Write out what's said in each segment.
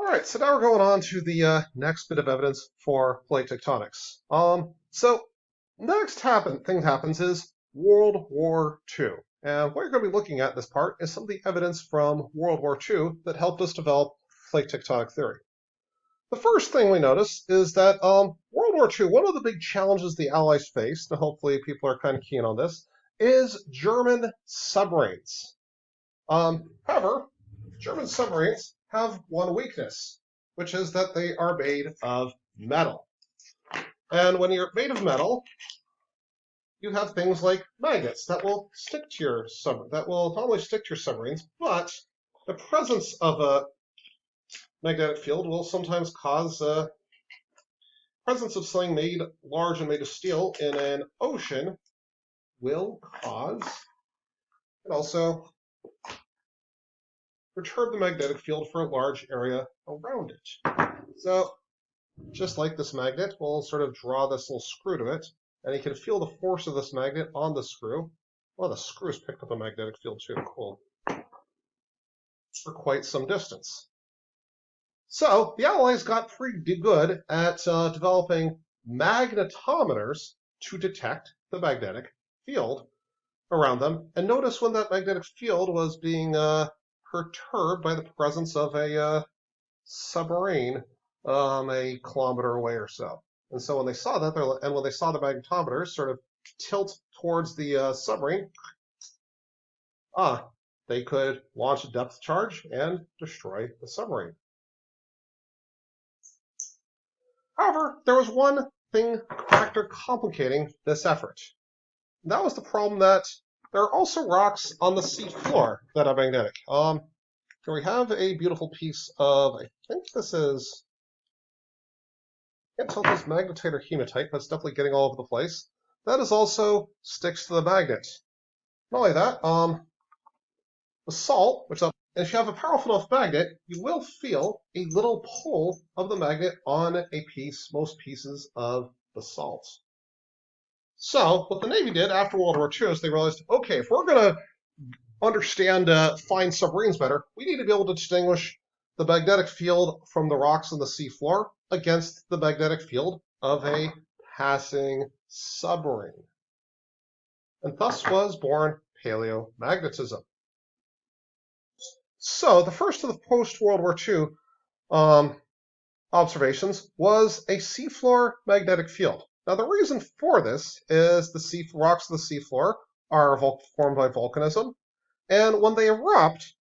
All right, so now we're going on to the next bit of evidence for plate tectonics. So next thing happens is World War II. And what you're going to be looking at in this part is some of the evidence from World War II that helped us develop plate tectonic theory. The first thing we notice is that World War II, one of the big challenges the Allies faced, and hopefully people are kind of keen on this, is German submarines. However, German submarines have one weakness, which is that they are made of metal. And when you're made of metal, you have things like magnets that will stick to your that will not only stick to your submarines, but the presence of a magnetic field will sometimes cause presence of something made large and made of steel in an ocean will cause and also perturb the magnetic field for a large area around it. So just like this magnet, we'll sort of draw this little screw to it, and you can feel the force of this magnet on the screw. Well, the screws picked up a magnetic field too, cool, for quite some distance. So the Allies got pretty good at developing magnetometers to detect the magnetic field around them. And notice when that magnetic field was being perturbed by the presence of a submarine a kilometer away or so. And so when they saw that, when they saw the magnetometers sort of tilt towards the submarine, they could launch a depth charge and destroy the submarine. However, there was one factor complicating this effort. And that was the problem that there are also rocks on the seafloor that are magnetic. Here we have a beautiful piece of, I think this is, I can't tell if it's magnetite or hematite, but it's definitely getting all over the place. That is also sticks to the magnet. Not only that, the salt, and if you have a powerful enough magnet, you will feel a little pull of the magnet on most pieces of the salt. So what the Navy did after World War II is they realized, okay, if we're going to understand find submarines better, we need to be able to distinguish the magnetic field from the rocks on the seafloor against the magnetic field of a passing submarine. And thus was born Paleo Magnetism. So the first of the post-World War II observations was a seafloor magnetic field. Now the reason for this is the rocks of the seafloor are formed by volcanism, and when they erupt,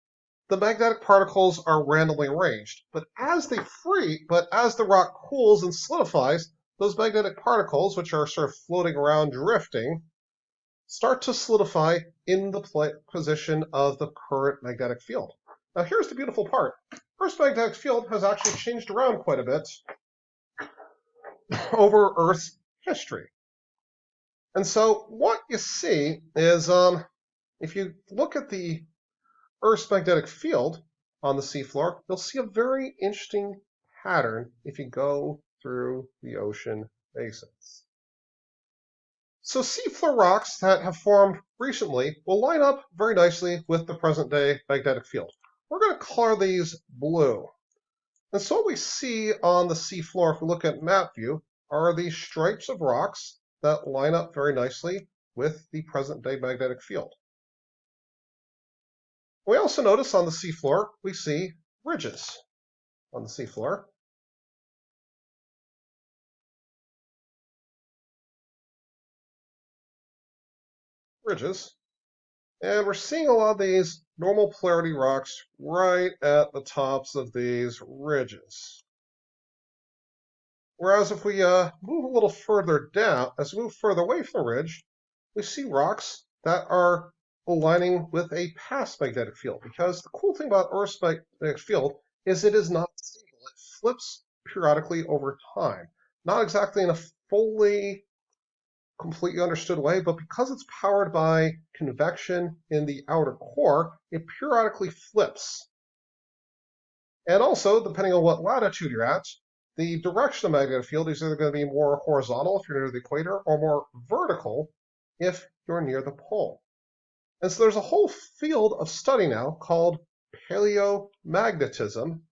the magnetic particles are randomly arranged. But as the rock cools and solidifies, those magnetic particles, which are sort of floating around, drifting, start to solidify in the position of the current magnetic field. Now here's the beautiful part. Earth's magnetic field has actually changed around quite a bit over Earth's history. And so what you see is, if you look at the Earth's magnetic field on the seafloor, you'll see a very interesting pattern if you go through the ocean basins. So seafloor rocks that have formed recently will line up very nicely with the present-day magnetic field. We're going to color these blue. And so what we see on the seafloor, if we look at map view, are these stripes of rocks that line up very nicely with the present-day magnetic field. We also notice on the seafloor, we see ridges on the seafloor. Ridges. And we're seeing a lot of these normal polarity rocks right at the tops of these ridges. Whereas if we move a little further down, as we move further away from the ridge, we see rocks that are aligning with a past magnetic field. Because the cool thing about Earth's magnetic field is it is not stable. It flips periodically over time. Not exactly in a fully completely understood way, but because it's powered by convection in the outer core, it periodically flips. And also, depending on what latitude you're at, the direction of the magnetic field is either going to be more horizontal if you're near the equator, or more vertical if you're near the pole. And so there's a whole field of study now called Paleo Magnetism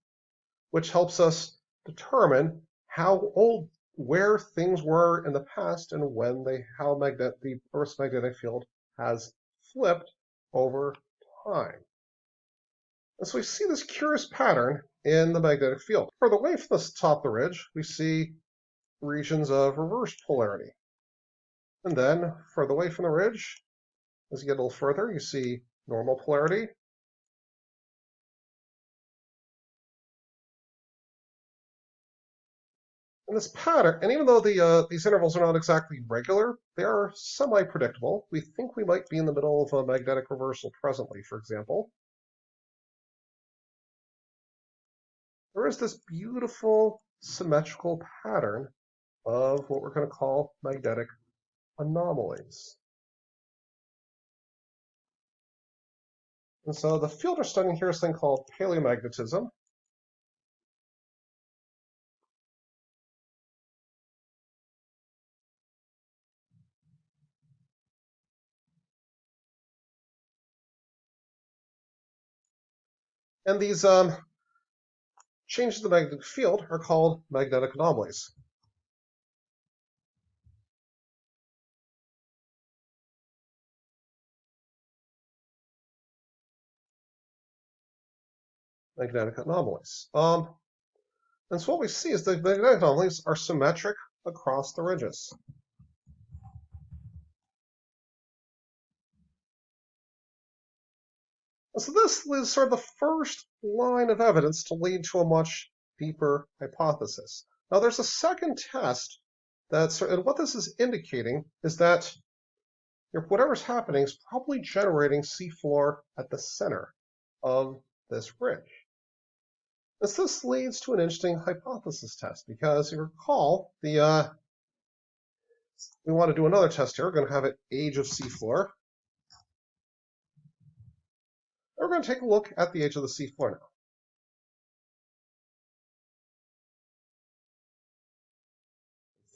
which helps us determine how old, where things were in the past and when how the Earth's magnetic field has flipped over time. And so we see this curious pattern in the magnetic field. Further away from the top of the ridge, we see regions of reversed polarity. And then further away from the ridge, as you get a little further, you see normal polarity. And this pattern, and even though these intervals are not exactly regular, they are semi-predictable. We think we might be in the middle of a magnetic reversal presently, for example. There is this beautiful symmetrical pattern of what we're going to call magnetic anomalies. And so the field we're studying here is a thing called Paleo Magnetism. And these changes in the magnetic field are called magnetic anomalies. Magnetic anomalies. And so what we see is the magnetic anomalies are symmetric across the ridges. And so this is sort of the first line of evidence to lead to a much deeper hypothesis. Now there's a second test and what this is indicating is that whatever's happening is probably generating seafloor at the center of this ridge. This leads to an interesting hypothesis test because you recall we want to do another test here. We're going to have an age of seafloor. We're going to take a look at the age of the seafloor now.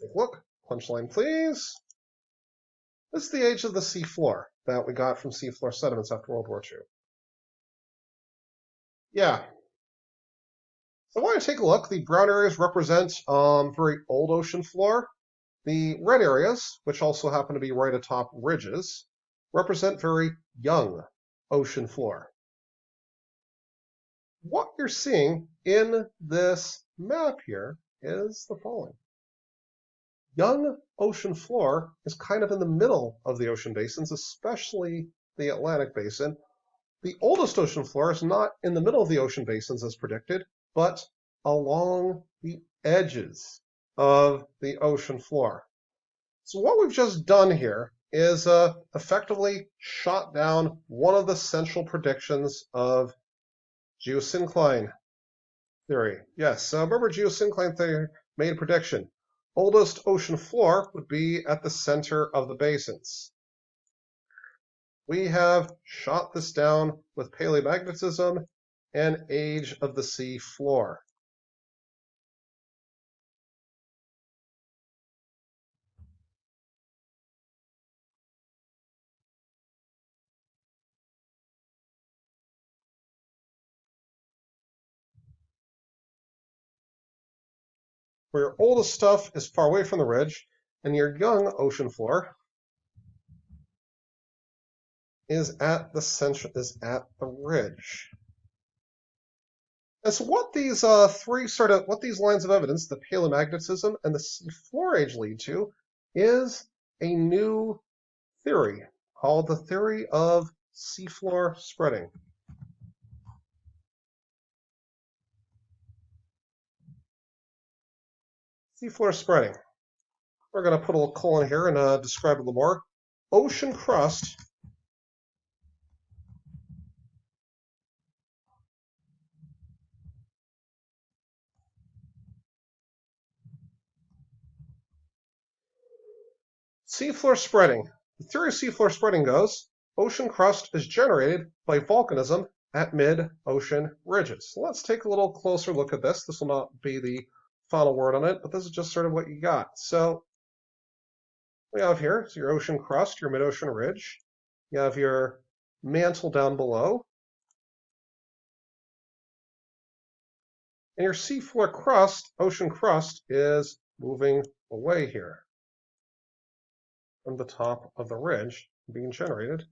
Take a look. Punchline, please. This is the age of the seafloor that we got from seafloor sediments after World War II. Yeah. So I want to take a look. The brown areas represent very old ocean floor. The red areas, which also happen to be right atop ridges, represent very young ocean floor. What you're seeing in this map here is the following. Young ocean floor is kind of in the middle of the ocean basins, especially the Atlantic basin. The oldest ocean floor is not in the middle of the ocean basins as predicted, but along the edges of the ocean floor. So what we've just done here is effectively shot down one of the central predictions of geosyncline theory. Yes, remember geosyncline theory made a prediction. Oldest ocean floor would be at the center of the basins. We have shot this down with paleomagnetism and age of the sea floor. Where your oldest stuff is far away from the ridge, and your young ocean floor is at the center, is at the ridge. And so what these what these lines of evidence, the paleomagnetism and the seafloor age lead to, is a new theory called the theory of seafloor spreading. Seafloor spreading. We're going to put a little colon here and describe it a little more. Ocean crust seafloor spreading. The theory of seafloor spreading goes, ocean crust is generated by volcanism at mid-ocean ridges. So let's take a little closer look at this. This will not be the final word on it, but this is just sort of what you got. So we have here is your ocean crust, your mid-ocean ridge. You have your mantle down below. And your seafloor crust, ocean crust, is moving away here from the top of the ridge being generated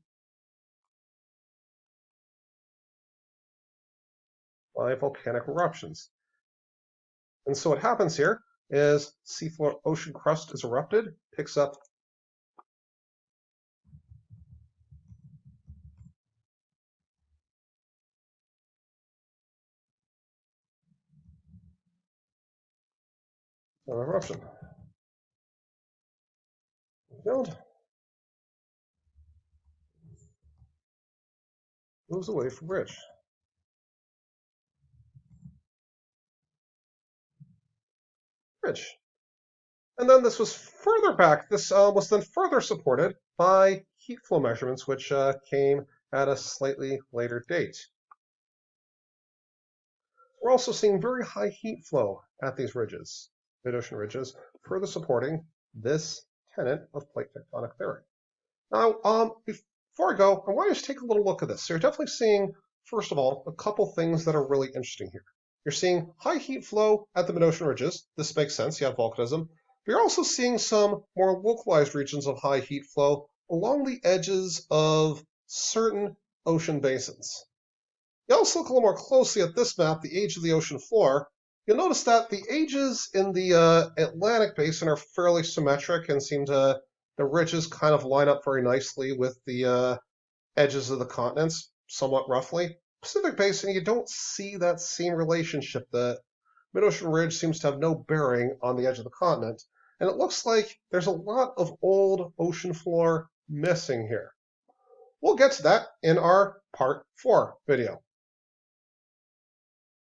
by volcanic eruptions. And so what happens here is seafloor ocean crust is erupted, picks up an eruption. Field moves away from ridge. And then this was further back. This was then further supported by heat flow measurements, which came at a slightly later date. We're also seeing very high heat flow at these ridges, mid-ocean ridges, further supporting this tenet of plate tectonic theory. Now, before I go, I want you to take a little look at this. So you're definitely seeing, first of all, a couple things that are really interesting here. You're seeing high heat flow at the mid-ocean ridges. This makes sense. You have volcanism. But you're also seeing some more localized regions of high heat flow along the edges of certain ocean basins. You also look a little more closely at this map, the age of the ocean floor. You'll notice that the ages in the Atlantic basin are fairly symmetric and seem to, the ridges kind of line up very nicely with the edges of the continents, somewhat roughly. Pacific basin, you don't see that same relationship. The mid-ocean ridge seems to have no bearing on the edge of the continent. And it looks like there's a lot of old ocean floor missing here. We'll get to that in our Part 4 video.